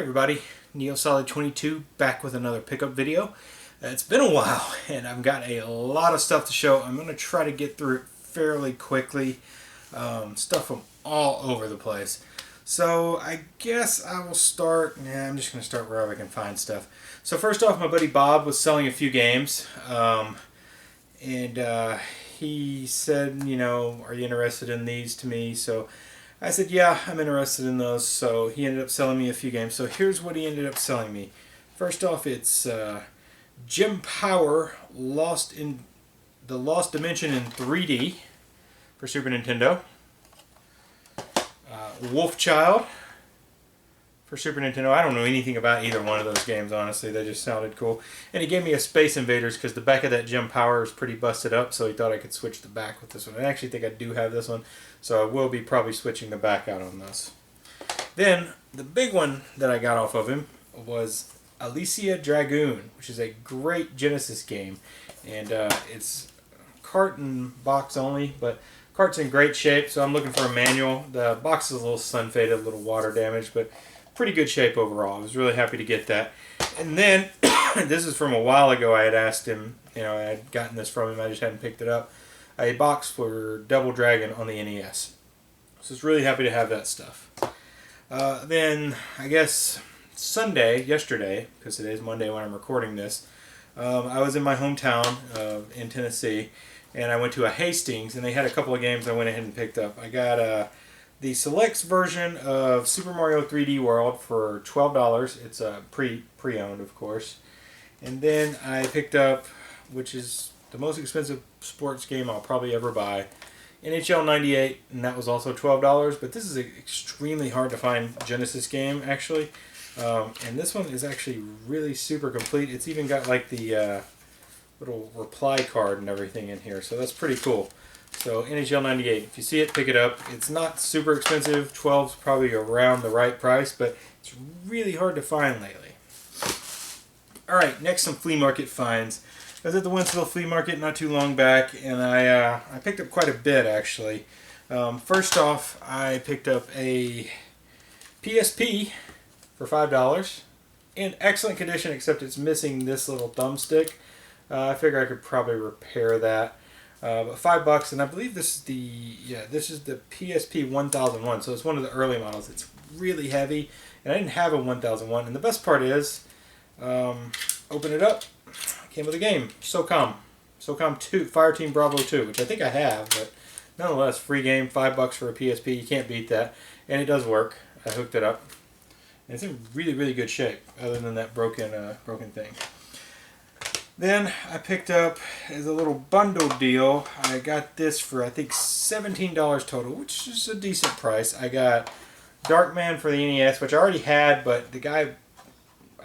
everybody, NeoSolid22 back with another pickup video. It's been a while and I've got a lot of stuff to show. I'm going to try to get through it fairly quickly. Stuff from all over the place. So I guess I will start, I'm just going to start wherever I can find stuff. So first off, my buddy Bob was selling a few games. He said, you know, are you interested in these to me? So I said, yeah, I'm interested in those. So he ended up selling me a few games. So here's what he ended up selling me. First off, it's Gem Power Lost Dimension in 3D for Super Nintendo. Wolf Child for Super Nintendo. I don't know anything about either one of those games, honestly. They just sounded cool. And he gave me a Space Invaders because the back of that Gem Power is pretty busted up, so he thought I could switch the back with this one. I actually think I do have this one, so I will be probably switching the back out on this. Then, the big one that I got off of him was Alicia Dragoon, which is a great Genesis game. And it's cart and box only, but cart's in great shape, so I'm looking for a manual. The box is a little sun-faded, a little water damage, but pretty good shape overall. I was really happy to get that. And then, this is from a while ago, I had asked him, you know, I had gotten this from him, I just hadn't picked it up, a box for Double Dragon on the NES. So I was really happy to have that stuff. Then, I guess, yesterday, because today's Monday when I'm recording this, I was in my hometown in Tennessee, and I went to a Hastings, and they had a couple of games I went ahead and picked up. I got the Selects version of Super Mario 3D World for $12. It's pre-owned, of course. And then I picked up, which is the most expensive sports game I'll probably ever buy, NHL 98, and that was also $12. But this is an extremely hard to find Genesis game, actually. And this one is actually really super complete. It's even got like the little reply card and everything in here, so that's pretty cool. So NHL 98, if you see it, pick it up. It's not super expensive. 12's probably around the right price, but it's really hard to find lately. Alright, next some flea market finds. I was at the Winsville Flea Market not too long back, and I picked up quite a bit, actually. First off, I picked up a PSP for $5. In excellent condition, except it's missing this little thumbstick. I figure I could probably repair that. But $5, and I believe this is the PSP 1001, so it's one of the early models. It's really heavy, and I didn't have a 1001. And the best part is, open it up, it came with a game, SOCOM 2, Fireteam Bravo 2, which I think I have, but nonetheless, free game, $5 for a PSP. You can't beat that, and it does work. I hooked it up, and it's in really, really good shape, other than that broken thing. Then I picked up, as a little bundle deal, I got this for I think $17 total, which is a decent price. I got Darkman for the NES, which I already had, but I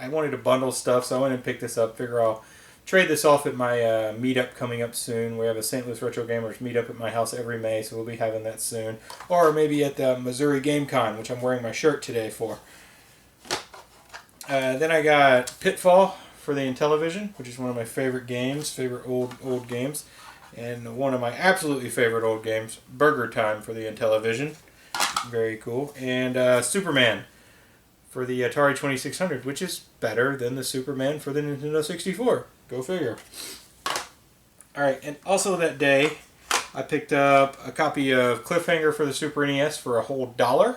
wanted to bundle stuff, so I went and picked this up. Figure I'll trade this off at my meetup coming up soon. We have a St. Louis Retro Gamers meetup at my house every May, so we'll be having that soon. Or maybe at the Missouri Game Con, which I'm wearing my shirt today for. Then I got Pitfall for the Intellivision, which is one of my favorite games, old games, and one of my absolutely favorite old games, Burger Time for the Intellivision, very cool, and Superman for the Atari 2600, which is better than the Superman for the Nintendo 64. Go figure. Alright, and also that day, I picked up a copy of Cliffhanger for the Super NES for a whole $1.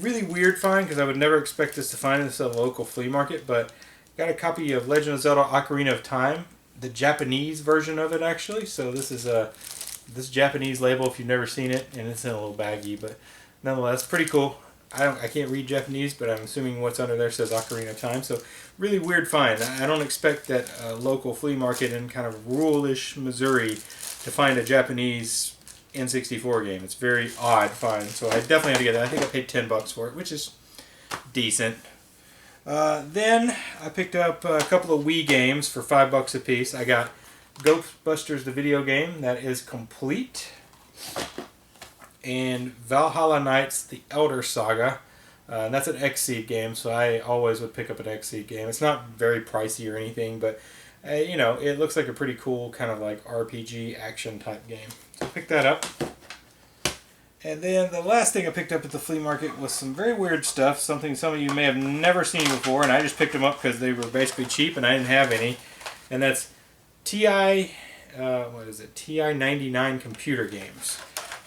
Really weird find, because I would never expect this to find this at a local flea market, but got a copy of Legend of Zelda Ocarina of Time, the Japanese version of it, actually. So this is this Japanese label if you've never seen it, and it's in a little baggie, but nonetheless, pretty cool. I can't read Japanese, but I'm assuming what's under there says Ocarina of Time, so really weird find. I don't expect that a local flea market in kind of rural-ish Missouri to find a Japanese N64 game. It's very odd find, so I definitely had to get that. I think I paid $10 for it, which is decent. Then I picked up a couple of Wii games for $5 a piece. I got Ghostbusters the video game, that is complete, and Valhalla Knights the Elder Saga. And that's an Xseed game, so I always would pick up an Xseed game. It's not very pricey or anything, but you know, it looks like a pretty cool kind of like RPG action type game. So pick that up. And then the last thing I picked up at the flea market was some very weird stuff, something some of you may have never seen before, and I just picked them up because they were basically cheap and I didn't have any. And that's TI, TI 99 computer games.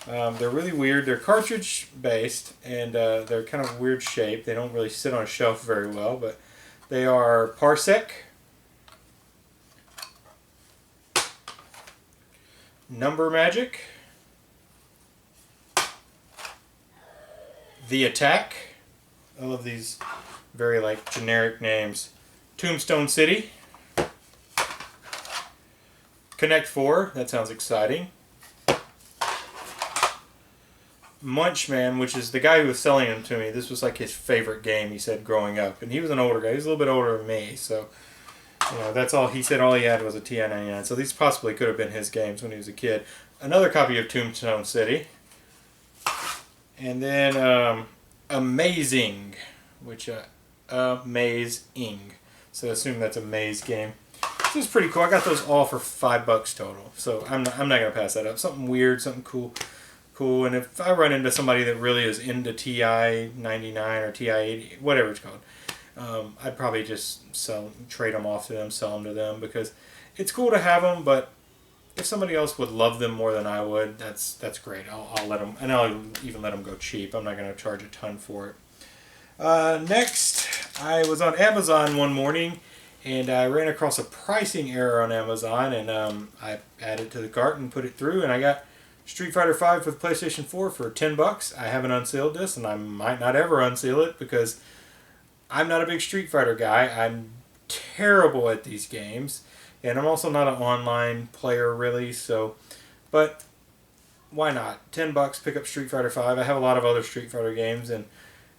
They're really weird. They're cartridge based and they're kind of weird shape. They don't really sit on a shelf very well, but they are Parsec, Number Magic, The Attack. I love these very like generic names. Tombstone City. Connect 4, that sounds exciting. Munchman, which is the guy who was selling them to me. This was like his favorite game, he said, growing up. And he was an older guy. He was a little bit older than me, so you know, that's all he said. All he had was a TI-99. So these possibly could have been his games when he was a kid. Another copy of Tombstone City. And then Amazing, which Amazing. So I assume that's a maze game. This is pretty cool. I got those all for $5 total. So I'm not gonna pass that up. Something weird, something cool. And if I run into somebody that really is into TI-99 or TI-80, whatever it's called, I'd probably just trade them off to them, sell them to them, because it's cool to have them, but if somebody else would love them more than I would, that's great. I'll let them, and I'll even let them go cheap. I'm not going to charge a ton for it. Next, I was on Amazon one morning, and I ran across a pricing error on Amazon, and I added it to the cart and put it through, and I got Street Fighter V for the PlayStation 4 for $10. I haven't unsealed this, and I might not ever unseal it because I'm not a big Street Fighter guy. I'm terrible at these games, and I'm also not an online player really. So, but why not? $10, pick up Street Fighter V. I have a lot of other Street Fighter games, and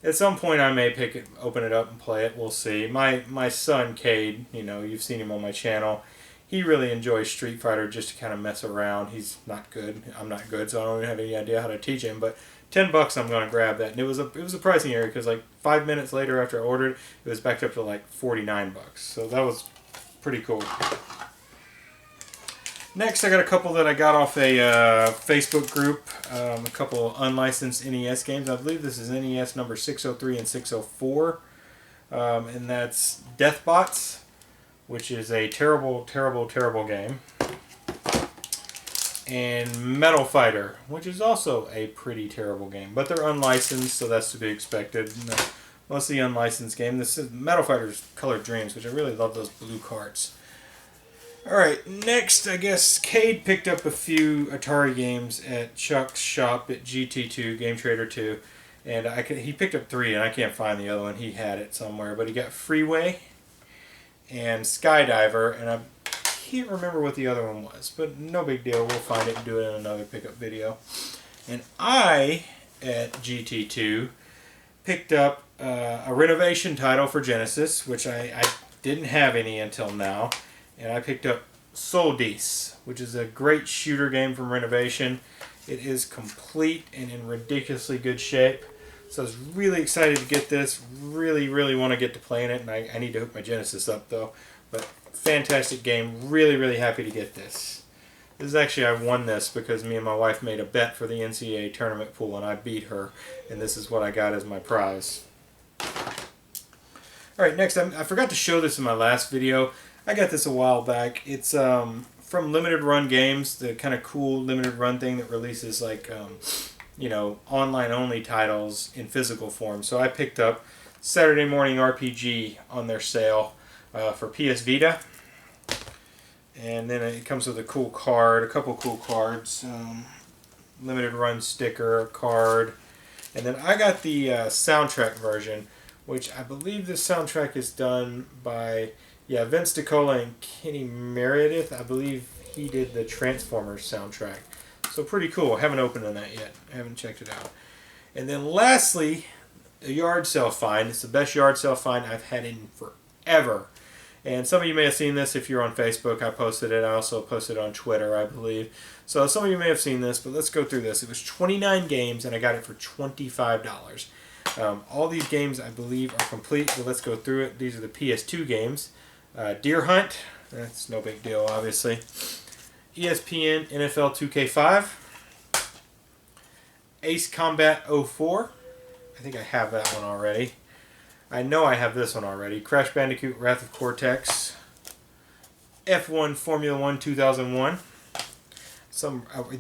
at some point I may open it up and play it. We'll see. My son Cade, you know, you've seen him on my channel. He really enjoys Street Fighter just to kind of mess around. He's not good. I'm not good, so I don't have any idea how to teach him. But $10, I'm going to grab that. And it was a pricing area because like 5 minutes later after I ordered, it was backed up to like $49. So that was pretty cool. Next, I got a couple that I got off a Facebook group. A couple unlicensed NES games. I believe this is NES number 603 and 604. And that's Deathbots, which is a terrible, terrible, terrible game. And Metal Fighter, which is also a pretty terrible game. But they're unlicensed, so that's to be expected. Most of the unlicensed game. This is Metal Fighter's Colored Dreams, which I really love those blue cards. Alright, next, I guess Cade picked up a few Atari games at Chuck's shop at GT2, Game Trader 2. And he picked up 3, and I can't find the other one. He had it somewhere. But he got Freeway and Skydiver, and I can't remember what the other one was, but no big deal. We'll find it and do it in another pickup video. And I, at GT2, picked up a renovation title for Genesis, which I didn't have any until now, and I picked up Soldis, which is a great shooter game from Renovation. It is complete and in ridiculously good shape. So I was really excited to get this. Really, really want to get to playing it, and I need to hook my Genesis up though. But fantastic game. Really, really happy to get this. This is actually, I won this because me and my wife made a bet for the NCAA tournament pool, and I beat her, and this is what I got as my prize. Alright, next, I forgot to show this in my last video. I got this a while back. It's from Limited Run Games, the kind of cool Limited Run thing that releases like you know, online only titles in physical form. So I picked up Saturday Morning RPG on their sale for PS Vita. And then it comes with a cool card, a couple cool cards, Limited Run sticker, card. And then I got the soundtrack version, which I believe this soundtrack is done by Vince DiCola and Kenny Meredith. I believe he did the Transformers soundtrack. So pretty cool. I haven't opened on that yet. I haven't checked it out. And then lastly, a yard sale find. It's the best yard sale find I've had in forever. And some of you may have seen this if you're on Facebook. I posted it. I also posted it on Twitter, I believe. So some of you may have seen this, but let's go through this. It was 29 games, and I got it for $25. All these games, I believe, are complete, so let's go through it. These are the PS2 games. Deer Hunt. That's no big deal, obviously. ESPN NFL 2K5. Ace Combat 04. I think I have that one already. I know I have this one already. Crash Bandicoot Wrath of Cortex. F1 Formula 1 2001.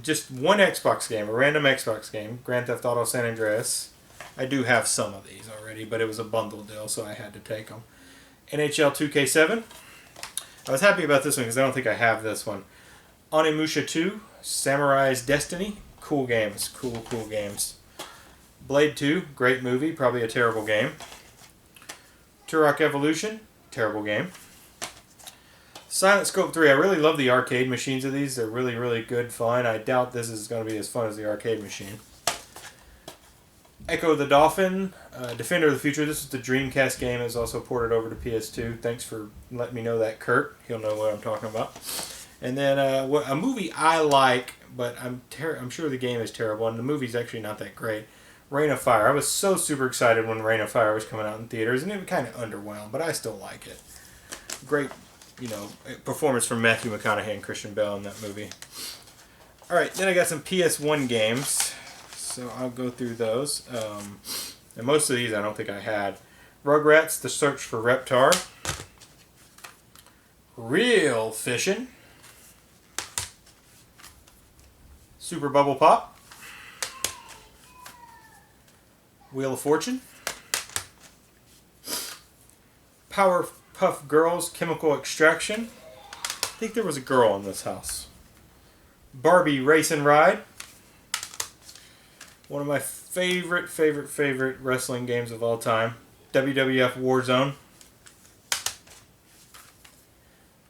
Just one Xbox game, a random Xbox game. Grand Theft Auto San Andreas. I do have some of these already, but it was a bundle deal, so I had to take them. NHL 2K7. I was happy about this one because I don't think I have this one. Onimusha 2, Samurai's Destiny. Cool games. Cool games. Blade 2, great movie, probably a terrible game. Turok Evolution, terrible game. Silent Scope 3, I really love the arcade machines of these. They're really good fun. I doubt this is going to be as fun as the arcade machine. Echo the Dolphin, Defender of the Future. This is the Dreamcast game. It was also ported over to PS2. Thanks for letting me know that, Kurt. He'll know what I'm talking about. And then a movie I like, but I'm sure the game is terrible, and the movie's actually not that great. Reign of Fire. I was so super excited when Reign of Fire was coming out in theaters, and it was kind of underwhelmed, but I still like it. Great, performance from Matthew McConaughey and Christian Bale in that movie. Alright, then I got some PS1 games, so I'll go through those. And most of these I don't think I had. Rugrats, The Search for Reptar. Real Fishing. Super Bubble Pop. Wheel of Fortune. Powerpuff Girls Chemical Extraction. I think there was a girl in this house. Barbie Race and Ride. One of my favorite wrestling games of all time. WWF Warzone.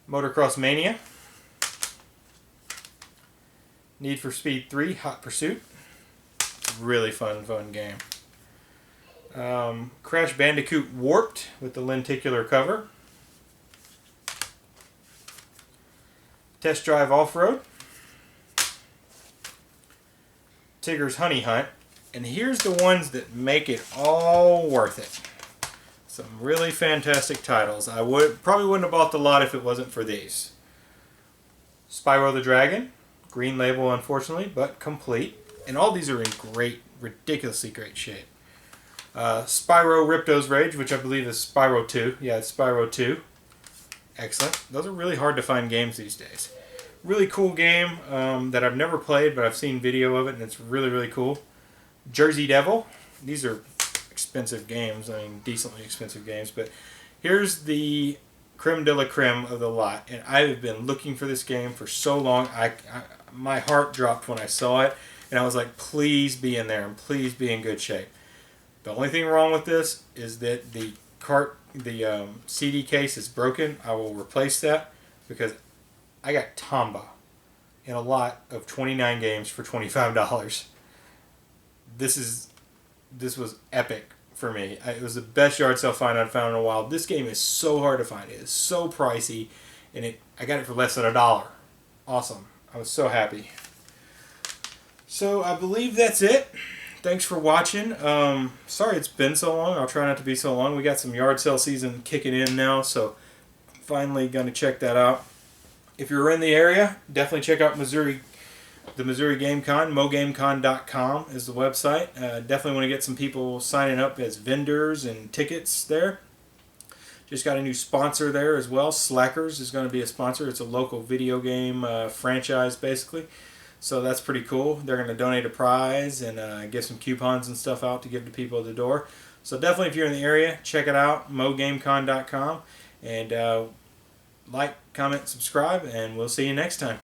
Motocross Mania. Need for Speed 3 Hot Pursuit. Really fun game. Crash Bandicoot Warped with the lenticular cover. Test Drive Off-Road. Tigger's Honey Hunt. And here's the ones that make it all worth it. Some really fantastic titles. I probably wouldn't have bought the lot if it wasn't for these. Spyro the Dragon. Green label, unfortunately, but complete. And all these are in ridiculously great shape. Spyro Ripto's Rage, which I believe is Spyro 2. Yeah, it's Spyro 2. Excellent. Those are really hard to find games these days. Really cool game that I've never played, but I've seen video of it, and it's really cool. Jersey Devil. These are expensive games. I mean, decently expensive games, but here's the creme de la creme of the lot, and I've been looking for this game for so long. My heart dropped when I saw it, and I was like, please be in there, and please be in good shape. The only thing wrong with this is that the CD case is broken. I will replace that because I got Tomba in a lot of 29 games for $25. This was epic for me. It was the best yard sale find I've found in a while. This game is so hard to find. It is so pricey, and I got it for less than $1. Awesome. I was so happy. So I believe that's it. Thanks for watching. Sorry it's been so long. I'll try not to be so long. We got some yard sale season kicking in now, so finally going to check that out. If you're in the area, definitely check out the Missouri Game Con. mogamecon.com is the website. Definitely want to get some people signing up as vendors and tickets there. Just got a new sponsor there as well. Slackers is going to be a sponsor. It's a local video game franchise, basically. So that's pretty cool. They're going to donate a prize and give some coupons and stuff out to give to people at the door. So definitely, if you're in the area, check it out, mogamecon.com. And like, comment, subscribe, and we'll see you next time.